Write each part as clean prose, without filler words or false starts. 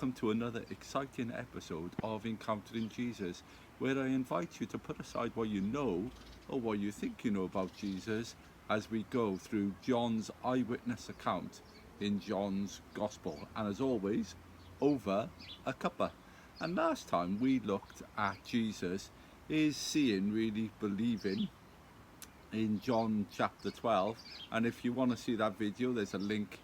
welcome to another exciting episode of Encountering Jesus, where I invite you to put aside what you know or what you think you know about Jesus as we go through John's eyewitness account in John's Gospel, and as always, over a cuppa. And last time we looked at Jesus is seeing, really believing, in John chapter 12, and if you want to see that video, there's a link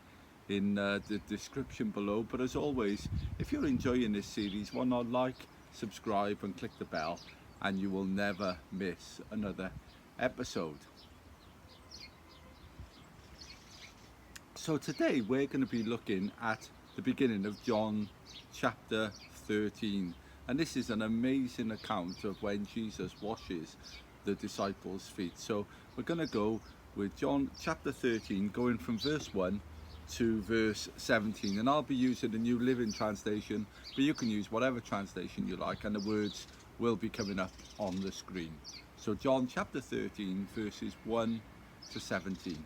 in the description below. But as always, if you're enjoying this series, why not like, subscribe and click the bell, and you will never miss another episode. So today we're going to be looking at the beginning of John chapter 13, and this is an amazing account of when Jesus washes the disciples' feet. So we're going to go with John chapter 13, going from verse 1 to verse 17, and I'll be using the New Living Translation, but you can use whatever translation you like, and the words will be coming up on the screen. So John chapter 13, verses 1 to 17.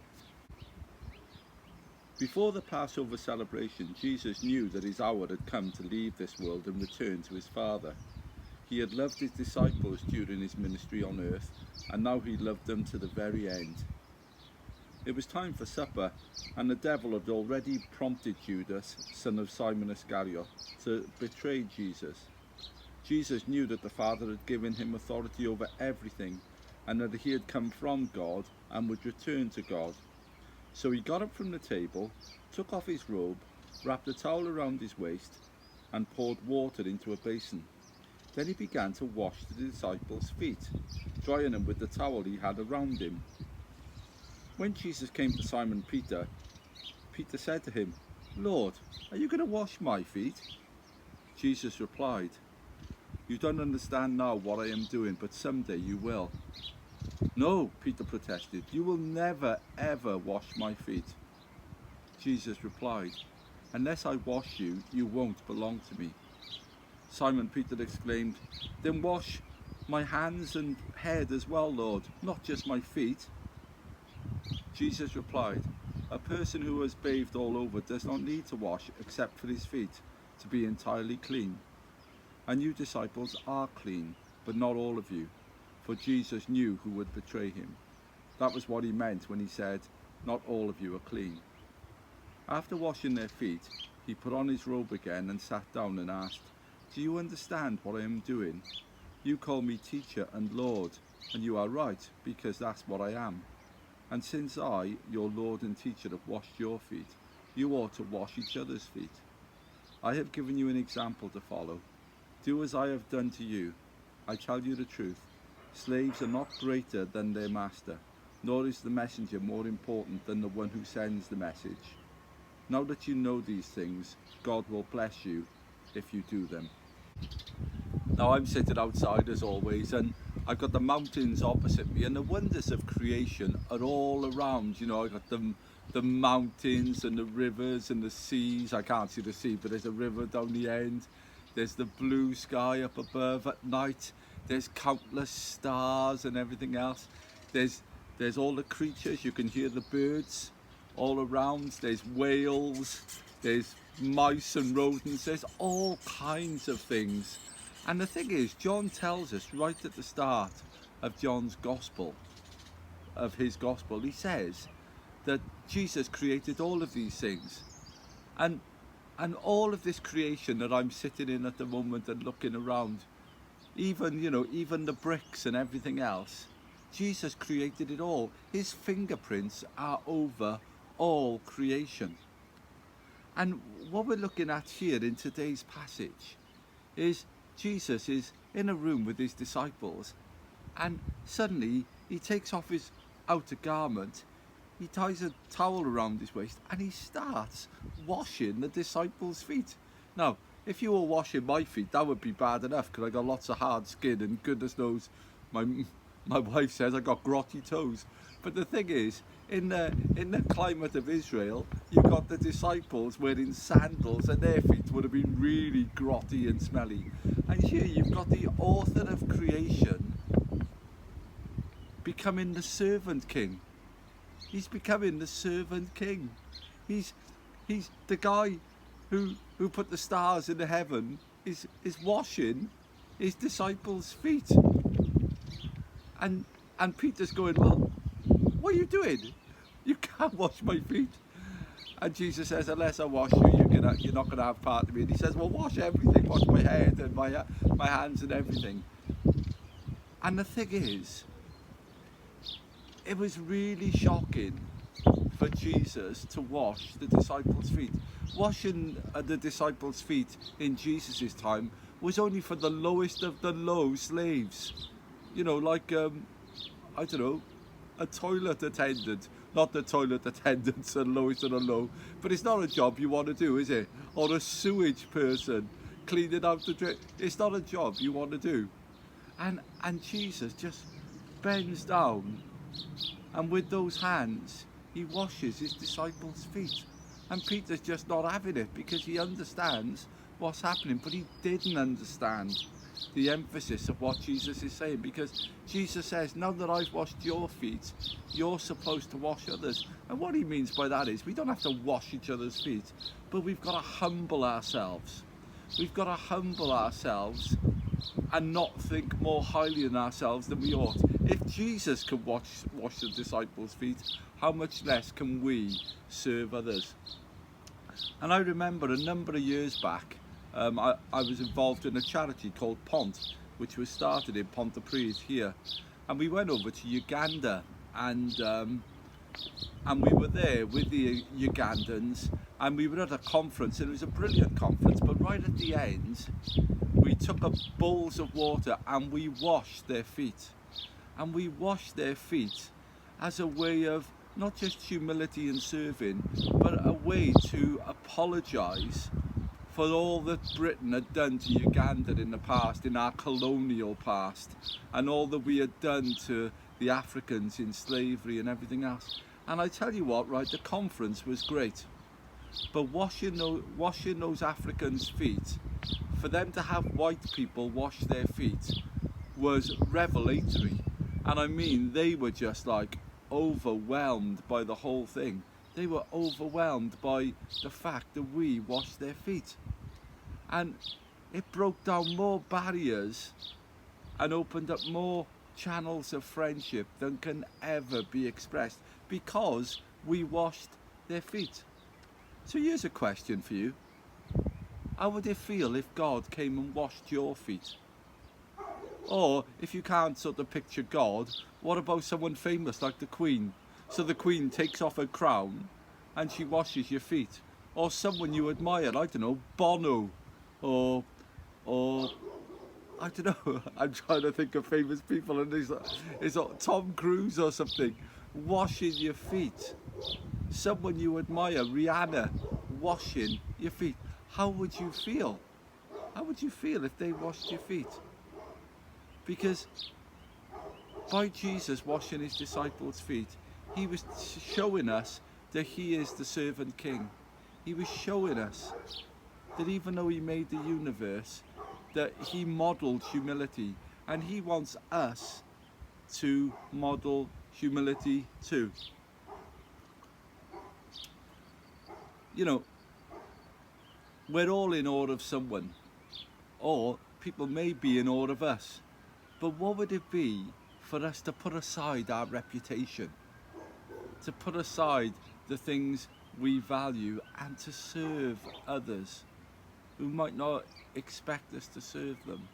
Before the Passover celebration, Jesus knew that his hour had come to leave this world and return to his Father. He had loved his disciples during his ministry on earth, and now he loved them to the very end. It was time for supper, and the devil had already prompted Judas, son of Simon Iscariot, to betray Jesus. Jesus knew that the Father had given him authority over everything, and that he had come from God and would return to God. So he got up from the table, took off his robe, wrapped a towel around his waist, and poured water into a basin. Then he began to wash the disciples' feet, drying them with the towel he had around him. When Jesus came to Simon Peter, Peter said to him, "Lord, are you going to wash my feet?" Jesus replied, "You don't understand now what I am doing, but someday you will." "No," Peter protested, "you will never ever wash my feet." Jesus replied, "Unless I wash you, you won't belong to me." Simon Peter exclaimed, "Then wash my hands and head as well, Lord, not just my feet." Jesus replied, "A person who has bathed all over does not need to wash except for his feet to be entirely clean. And you disciples are clean, but not all of you." For Jesus knew who would betray him. That was what he meant when he said, "Not all of you are clean." After washing their feet, he put on his robe again and sat down and asked, "Do you understand what I am doing? You call me teacher and Lord, and you are right, because that's what I am. And since I, your Lord and teacher, have washed your feet, you ought to wash each other's feet. I have given you an example to follow. Do as I have done to you. I tell you the truth. Slaves are not greater than their master, nor is the messenger more important than the one who sends the message. Now that you know these things, God will bless you if you do them." Now I'm sitting outside as always, and I've got the mountains opposite me, and the wonders of creation are all around. You know, I've got the mountains and the rivers and the seas. I can't see the sea, but there's a river down the end. There's the blue sky up above at night. There's countless stars and everything else. There's all the creatures. You can hear the birds all around. There's whales. There's mice and rodents. There's all kinds of things. And the thing is, John tells us right at the start of John's gospel, of his gospel, he says that Jesus created all of these things. And all of this creation that I'm sitting in at the moment and looking around, even the bricks and everything else, Jesus created it all. His fingerprints are over all creation. And what we're looking at here in today's passage is Jesus is in a room with his disciples, and suddenly he takes off his outer garment, he ties a towel around his waist, and he starts washing the disciples' feet. Now, if you were washing my feet, that would be bad enough, because I got lots of hard skin, and goodness knows, my wife says I got grotty toes. But the thing is, in the climate of Israel, you got the disciples wearing sandals, and their feet would have been really grotty and smelly. And here you've got the author of creation becoming the servant king. He's becoming the servant king. He's the guy who who put the stars in the heaven, is washing his disciples' feet. And Peter's going, well, what are you doing? You can't wash my feet. And Jesus says, unless I wash you, you're not going to have part of me. And he says, well, wash everything. Wash my head and my hands and everything. And the thing is, it was really shocking for Jesus to wash the disciples' feet. Washing the disciples' feet in Jesus' time was only for the lowest of the low slaves. You know, like, I don't know, a toilet attendant. Not the toilet attendants are lowest of the low, but it's not a job you want to do, is it? Or a sewage person cleaning out the drain. It's not a job you want to do. And Jesus just bends down, and with those hands, he washes his disciples' feet. And Peter's just not having it because he understands what's happening, but he didn't understand the emphasis of what Jesus is saying, because Jesus says, now that I've washed your feet, you're supposed to wash others. And what he means by that is we don't have to wash each other's feet, but we've got to humble ourselves. We've got to humble ourselves and not think more highly in ourselves than we ought. If Jesus can wash the disciples' feet, how much less can we serve others? And I remember a number of years back, I was involved in a charity called Pont, which was started in Pontypridd here, and we went over to Uganda, and we were there with the Ugandans, and we were at a conference, and it was a brilliant conference, but right at the end we took up bowls of water and we washed their feet. And we washed their feet as a way of not just humility and serving, but a way to apologise for all that Britain had done to Uganda in the past, in our colonial past, and all that we had done to the Africans in slavery and everything else. And I tell you what, right, the conference was great, but washing those Africans' feet, for them to have white people wash their feet, was revelatory. And I mean, they were just like overwhelmed by the whole thing. They were overwhelmed by the fact that we washed their feet. And it broke down more barriers and opened up more channels of friendship than can ever be expressed, because we washed their feet. So here's a question for you. How would it feel if God came and washed your feet? Or if you can't sort of picture God, what about someone famous like the Queen? So the Queen takes off her crown and she washes your feet. Or someone you admire, I don't know, Bono, or I don't know, I'm trying to think of famous people, and it's like Tom Cruise or something, washing your feet. Someone you admire, Rihanna, washing your feet. How would you feel? How would you feel if they washed your feet? Because by Jesus washing his disciples' feet, he was showing us that he is the servant king. He was showing us that even though he made the universe, that he modelled humility, and he wants us to model humility too. You know, we're all in awe of someone, or people may be in awe of us, but what would it be for us to put aside our reputation, to put aside the things we value, and to serve others who might not expect us to serve them,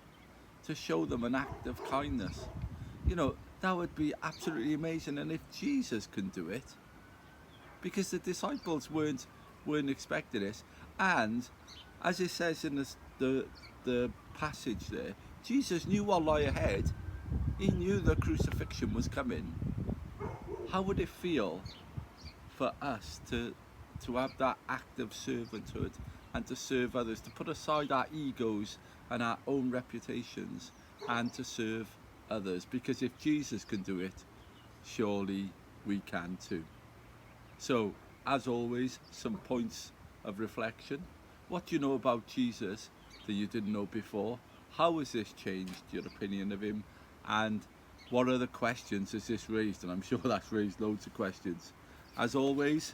to show them an act of kindness? You know, that would be absolutely amazing. And if Jesus can do it, because the disciples weren't expecting this, and as it says in the passage there, Jesus knew what lay ahead. He knew the crucifixion was coming. How would it feel for us to have that act of servanthood and to serve others, to put aside our egos and our own reputations and to serve others? Because if Jesus can do it, surely we can too. So, as always, some points of reflection. What do you know about Jesus that you didn't know before? How has this changed your opinion of him? And what other questions has this raised? And I'm sure that's raised loads of questions. As always,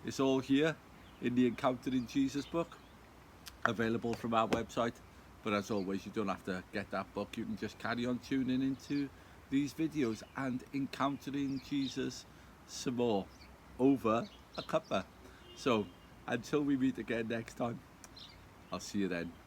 it's all here in the Encountering Jesus book. available from our website. But as always, you don't have to get that book. You can just carry on tuning into these videos and encountering Jesus some more over a cuppa. So until we meet again next time, I'll see you then.